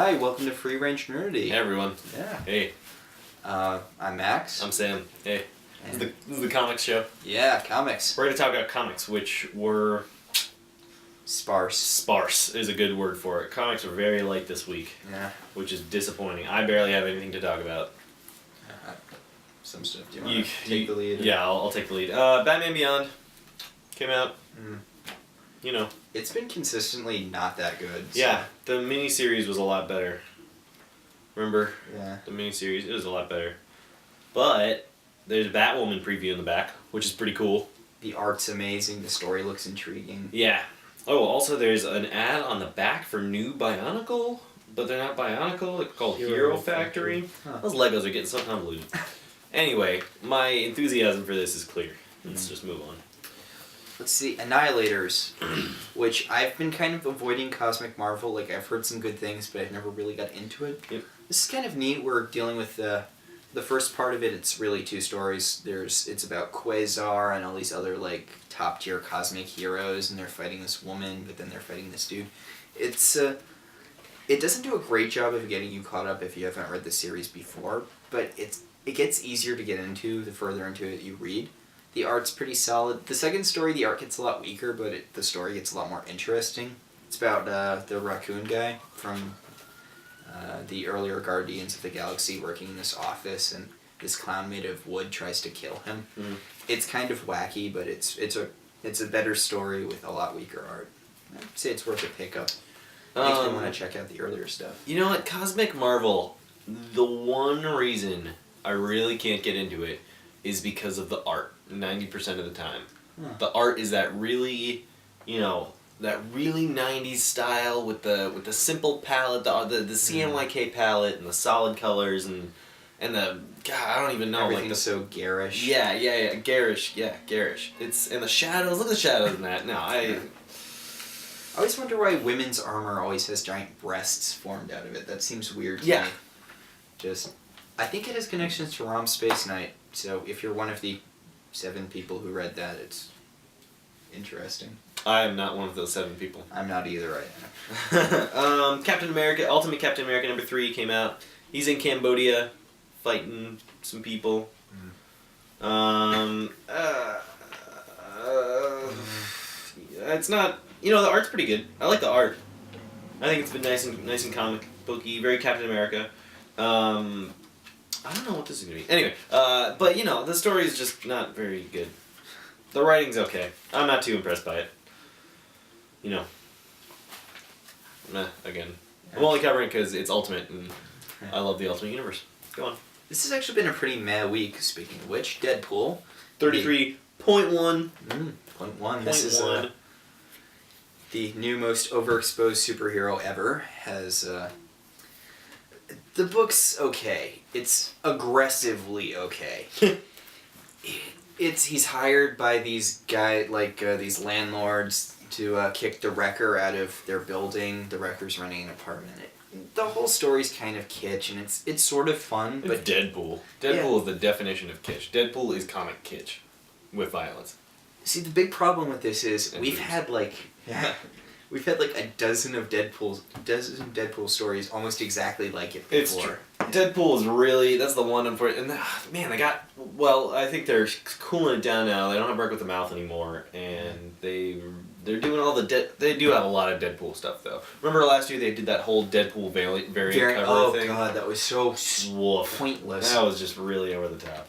Hi, welcome to Free Range Nerdity. Hey everyone. Yeah. Hey. I'm Max. I'm Sam. Hey. This is the comics show. Yeah, comics. We're going to talk about comics, which were... Sparse. Sparse is a good word for it. Comics were very light this week. Yeah. Which is disappointing. I barely have anything to talk about. Some stuff. Do you want to take the lead? Yeah, I'll take the lead. Batman Beyond came out. You know. It's been consistently not that good. So. Yeah, the miniseries was a lot better. Remember? Yeah. The miniseries, it was a lot better. But there's a Batwoman preview in the back, which is pretty cool. The art's amazing. The story looks intriguing. Yeah. Oh, also there's an ad on the back for new Bionicle, but they're not Bionicle. They're called Hero Factory. Huh. Those Legos are getting so convoluted. Anyway, my enthusiasm for this is clear. Let's just move on. Let's see, Annihilators, which I've been kind of avoiding Cosmic Marvel. Like, I've heard some good things, but I've never really got into it. Yep. This is kind of neat. We're dealing with the first part of it. It's really two stories. It's about Quasar and all these other, like, top-tier cosmic heroes, and they're fighting this woman, but then they're fighting this dude. It doesn't do a great job of getting you caught up if you haven't read the series before, but it gets easier to get into the further into it you read. The art's pretty solid. The second story, the art gets a lot weaker, but the story gets a lot more interesting. It's about the raccoon guy from the earlier Guardians of the Galaxy working in this office, and this clown made of wood tries to kill him. It's kind of wacky, but it's a better story with a lot weaker art. I'd say it's worth a pickup. Makes me want to check out the earlier stuff. You know what? Cosmic Marvel, the one reason I really can't get into it is because of the art, 90% of the time. Huh. The art is that really, that really 90s style with the simple palette, the CMYK palette and the solid colors and the, God, I don't even know. Everything's so garish. Yeah, garish, and the shadows, look at the shadows in that. No, I always wonder why women's armor always has giant breasts formed out of it. That seems weird to me. I think it has connections to ROM Space Knight, so if you're one of the 7 people who read that, it's interesting. I am not one of those 7 people. I'm not either right now. Captain America, Ultimate Captain America #3 came out. He's in Cambodia, fighting some people. It's not, the art's pretty good. I like the art. I think it's been nice and comic booky, very Captain America. I don't know what this is going to be. Anyway, but the story is just not very good. The writing's okay. I'm not too impressed by it. Again. I'm only covering because it's Ultimate, and I love the Ultimate Universe. Go on. This has actually been a pretty meh week, speaking of which. Deadpool. 33.1. 0.1. This is the new most overexposed superhero ever. Has... The book's okay. It's aggressively okay. He's hired by these these landlords to kick the wrecker out of their building. The wrecker's running an apartment. The whole story's kind of kitsch, and it's sort of fun. But Deadpool. Deadpool is the definition of kitsch. Deadpool is comic kitsch with violence. See, the big problem with this is we've had like a dozen Deadpool stories almost exactly like it before. It's true. Deadpool is really, that's the one important, and man, I think they're cooling it down now. They don't have Break with the Mouth anymore, and they're doing all they do have a lot of Deadpool stuff though. Remember last year they did that whole Deadpool variant cover thing? Oh god, that was so pointless. That was just really over the top.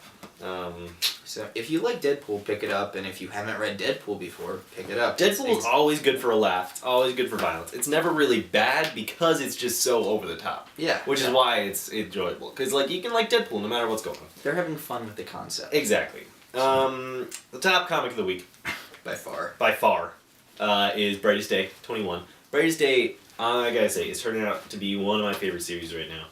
So if you like Deadpool, pick it up, and if you haven't read Deadpool before, pick it up. Deadpool is always good for a laugh. It's always good for violence. It's never really bad because it's just so over the top. Yeah. Which is why it's enjoyable. Because you can like Deadpool no matter what's going on. They're having fun with the concept. Exactly. The top comic of the week. By far. Is Brightest Day 21. Brightest Day, I gotta say, is turning out to be one of my favorite series right now.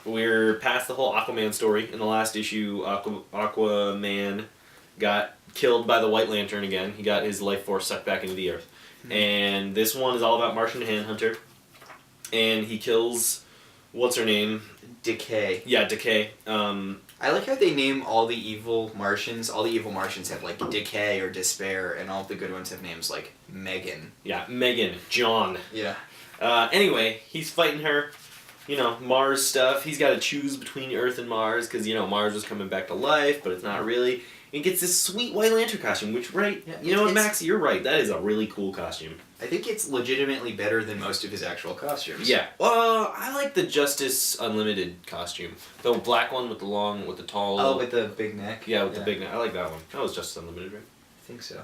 We're past the whole Aquaman story. In the last issue, Aquaman got killed by the White Lantern again. He got his life force sucked back into the earth. And this one is all about Martian Manhunter. And he kills, what's her name? Decay. Yeah, Decay. I like how they name all the evil Martians. All the evil Martians have like Decay or Despair, and all the good ones have names like Megan. Yeah, Megan, John. Yeah. Anyway, he's fighting her. You know, Mars stuff. He's got to choose between Earth and Mars because, you know, Mars was coming back to life, but it's not really. And gets this sweet White Lantern costume, which, right? Yeah, you know what, Max? You're right. That is a really cool costume. I think it's legitimately better than most of his actual costumes. Yeah. Well, I like the Justice Unlimited costume. The black one with the tall... Oh, with the big neck? Yeah, with the big neck. I like that one. That was Justice Unlimited, right? I think so.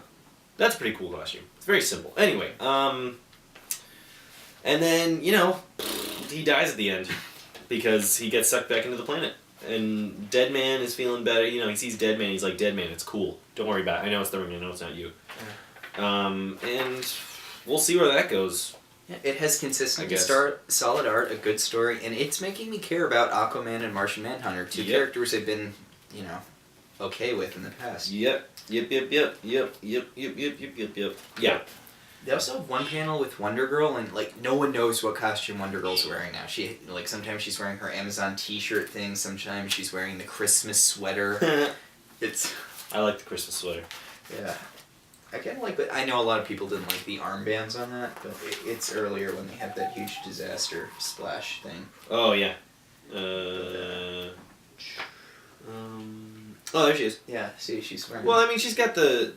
That's a pretty cool costume. It's very simple. Anyway, and then, you know, he dies at the end because he gets sucked back into the planet. And Deadman is feeling better. You know, he sees Deadman. He's like, Deadman, it's cool. Don't worry about it. I know it's the ring. I know it's not you. Yeah. And we'll see where that goes. Yeah, it has consistent solid art, a good story, and it's making me care about Aquaman and Martian Manhunter, two characters I've been, you know, okay with in the past. Yep. Yeah. They also have one panel with Wonder Girl, and like no one knows what costume Wonder Girl's wearing now. She like sometimes she's wearing her Amazon T-shirt thing, sometimes she's wearing the Christmas sweater. I like the Christmas sweater. Yeah, I kind of like, but I know a lot of people didn't like the armbands on that, but it's earlier when they have that huge disaster splash thing. Oh yeah. Oh, there she is. Yeah, see, she's wearing. Well, I mean, she's got the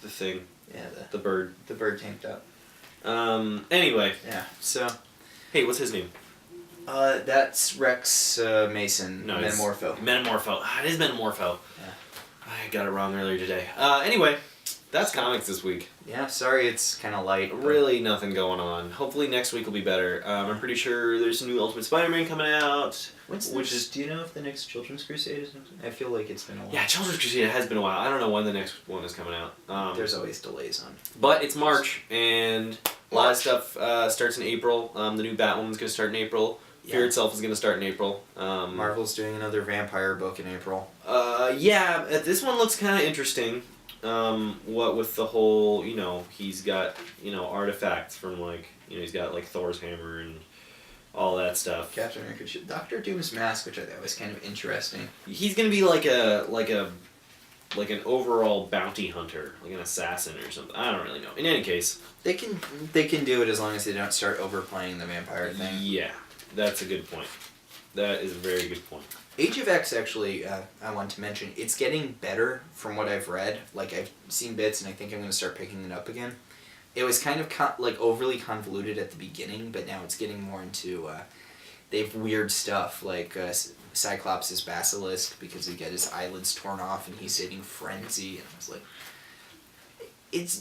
thing. Yeah, the bird. The bird tank top. Anyway. Yeah. So. Hey, what's his name? That's Rex Mason. No, Metamorpho. Metamorpho. It is Metamorpho. Yeah. I got it wrong earlier today. Anyway, that's comics this week. Yeah, sorry it's kind of light. Really nothing going on. Hopefully next week will be better. I'm pretty sure there's a new Ultimate Spider-Man coming out. Do you know if the next Children's Crusade is next? I feel like it's been a while. Yeah, Children's Crusade has been a while. I don't know when the next one is coming out. There's always delays on. But it's March, and a lot of stuff starts in April. The new Batwoman's going to start in April. Fear itself is going to start in April. Marvel's doing another vampire book in April. Yeah, this one looks kind of interesting. What with the whole, you know, he's got, you know, artifacts from, like, you know, he's got, like, Thor's hammer and all that stuff. Captain America, Doctor Doom's mask, which I thought was kind of interesting. He's gonna be like an overall bounty hunter, like an assassin or something. I don't really know. In any case, they can do it as long as they don't start overplaying the vampire thing. Yeah, that's a good point. That is a very good point. Age of X, actually, I want to mention, it's getting better from what I've read. Like, I've seen bits, and I think I'm going to start picking it up again. It was kind of, like, overly convoluted at the beginning, but now it's getting more into, they have weird stuff, like, Cyclops is Basilisk because he got his eyelids torn off, and he's hitting Frenzy, and I was like...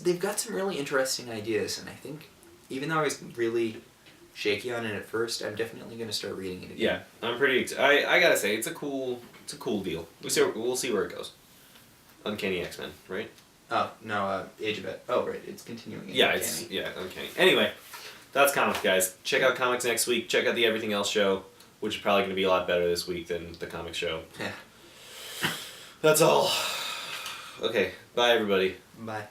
They've got some really interesting ideas, and I think, even though I was really... shaky on it at first, I'm definitely going to start reading it again. Yeah, I'm pretty excited. I gotta say, it's a cool deal. We'll see where it goes. Uncanny X-Men, right? Oh, no, Age of It. Oh, right, it's continuing. Uncanny. Anyway, that's comics, guys. Check out comics next week. Check out the Everything Else show, which is probably going to be a lot better this week than the comic show. Yeah. That's all. Okay, bye everybody. Bye.